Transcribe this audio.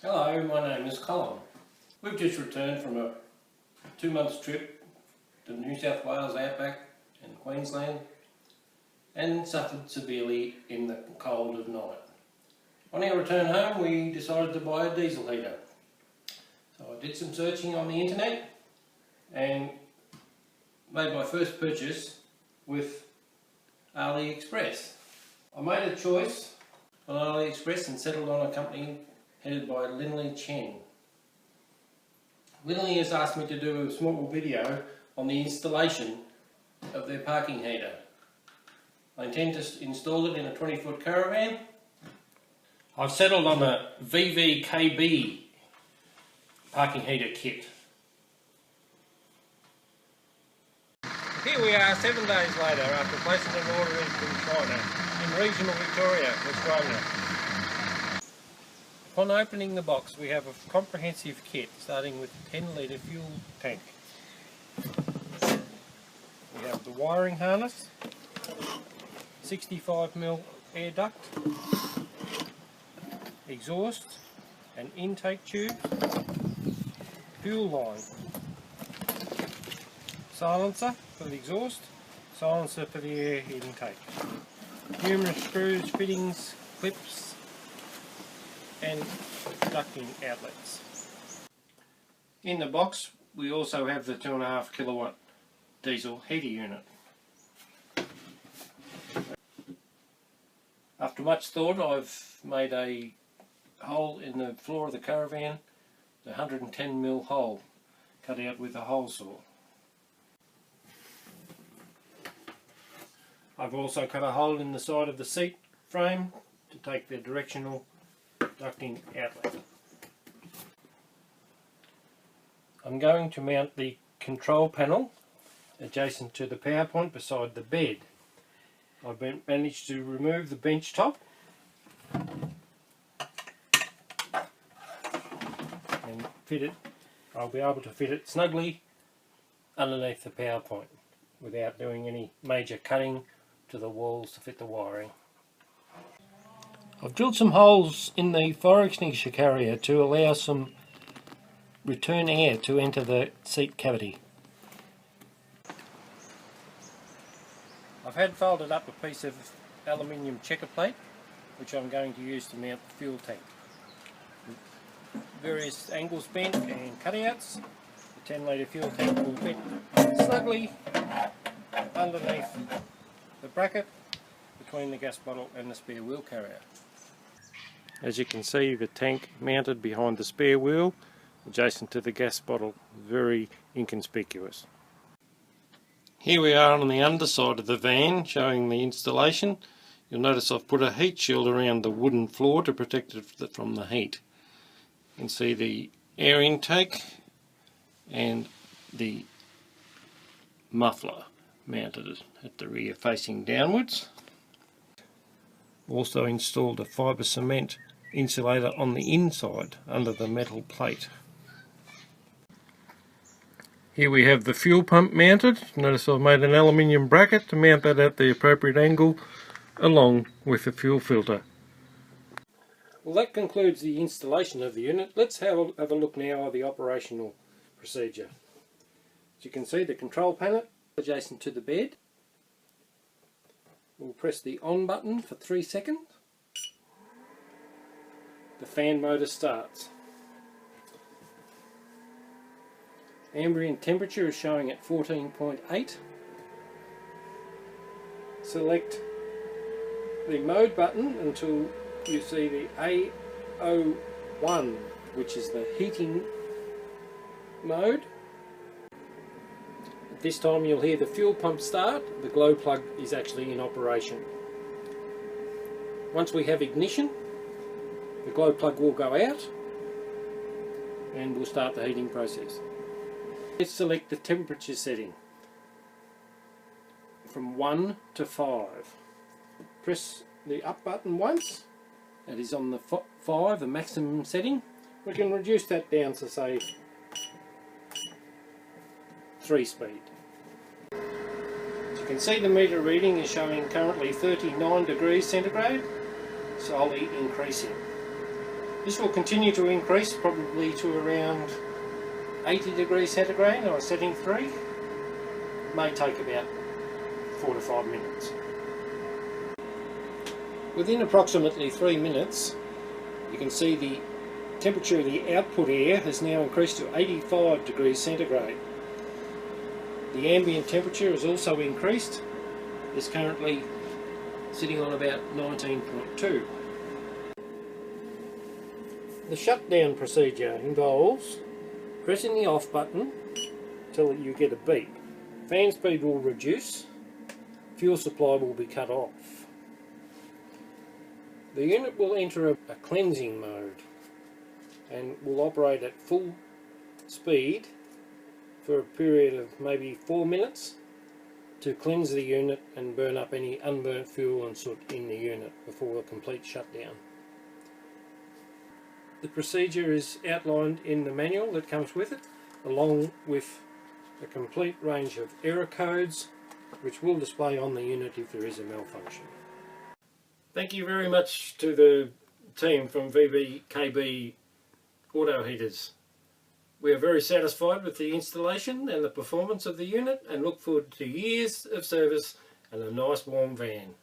Hello, my name is Colin. We've just returned from a 2-month trip to New South Wales outback and Queensland and suffered severely in the cold of night. On our return home we decided to buy a diesel heater. So I did some searching on the internet and made my first purchase with AliExpress. I made a choice on AliExpress and settled on a company headed by Linley Chen. Linley has asked me to do a small video on the installation of their parking heater. I intend to install it in a 20-foot Caravan. I've settled on a VVKB parking heater kit. Here we are 7 days later after placing an order in from China in regional Victoria, Australia. Upon opening the box we have a comprehensive kit starting with a 10-litre fuel tank. We have the wiring harness, 65mm air duct, exhaust, an intake tube, fuel line, silencer for the exhaust, silencer for the air intake, numerous screws, fittings, clips and ducting outlets. In the box we also have the 2.5 kilowatt diesel heater unit. After much thought I've made a hole in the floor of the Caravan, the 110mm hole cut out with a hole saw. I've also cut a hole in the side of the seat frame to take the directional ducting outlet. I'm going to mount the control panel adjacent to the power point beside the bed. I've managed to remove the bench top and fit it. I'll be able to fit it snugly underneath the power point without doing any major cutting to the walls to fit the wiring. I've drilled some holes in the fire extinguisher carrier to allow some return air to enter the seat cavity. I've had folded up a piece of aluminium checker plate which I'm going to use to mount the fuel tank. Various angles bent and cutouts, the 10-litre fuel tank will fit snugly underneath the bracket between the gas bottle and the spare wheel carrier. As you can see, the tank mounted behind the spare wheel adjacent to the gas bottle, very inconspicuous. Here we are on the underside of the van showing the installation. You'll notice I've put a heat shield around the wooden floor to protect it from the heat. You can see the air intake and the muffler mounted at the rear facing downwards. Also installed a fibre cement insulator on the inside under the metal plate. Here we have the fuel pump mounted. Notice I've made an aluminium bracket to mount that at the appropriate angle along with the fuel filter. Well, that concludes the installation of the unit. Let's have a look now at the operational procedure. As you can see, the control panel adjacent to the bed. We'll press the on button for 3 seconds. The fan motor starts. Ambient temperature is showing at 14.8. Select the mode button until you see the A01, which is the heating mode. At this time you'll hear the fuel pump start. The glow plug is actually in operation. Once we have ignition, the glow plug will go out and we'll start the heating process. Let's select the temperature setting from 1 to 5. Press the up button once. That is on the 5, the maximum setting. We can reduce that down to say 3 speed. As you can see, the meter reading is showing currently 39 degrees centigrade, slowly increasing. This will continue to increase probably to around 80 degrees centigrade on setting 3. It may take about 4 to 5 minutes. Within approximately 3 minutes, you can see the temperature of the output air has now increased to 85 degrees centigrade. The ambient temperature has also increased. It's currently sitting on about 19.2. The shutdown procedure involves pressing the off button until you get a beep. Fan speed will reduce, fuel supply will be cut off. The unit will enter a cleansing mode and will operate at full speed for a period of maybe 4 minutes to cleanse the unit and burn up any unburnt fuel and soot in the unit before a complete shutdown. The procedure is outlined in the manual that comes with it, along with a complete range of error codes which will display on the unit if there is a malfunction. Thank you very much to the team from VVKB Auto Heaters. We are very satisfied with the installation and the performance of the unit and look forward to years of service and a nice warm van.